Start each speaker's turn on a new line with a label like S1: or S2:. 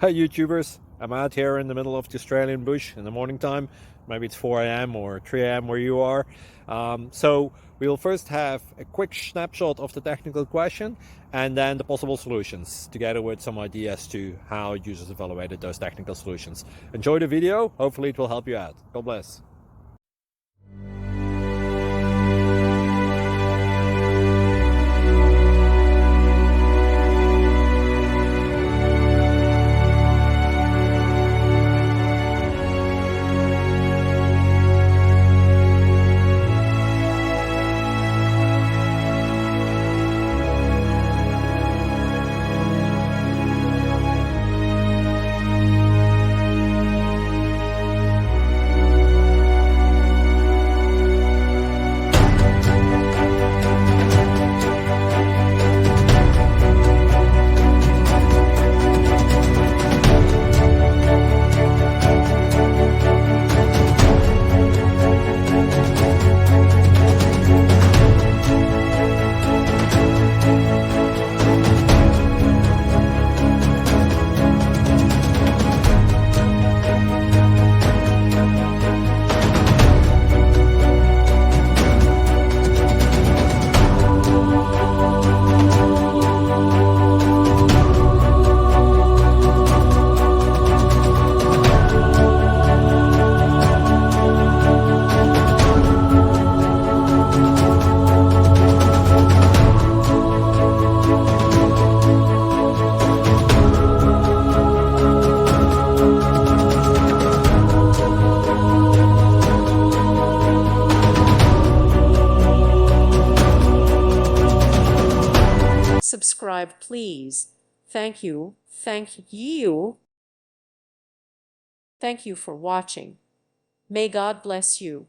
S1: Hey YouTubers, I'm out here in the middle of the Australian bush in the morning time. Maybe it's 4 a.m. or 3 a.m. where you are. So we'll first have a quick snapshot of the technical question and then the possible solutions, together with some ideas to how users evaluated those technical solutions. Enjoy the video, hopefully it will help you out. God bless.
S2: Subscribe, please. Thank you. Thank you. Thank you for watching. May God bless you.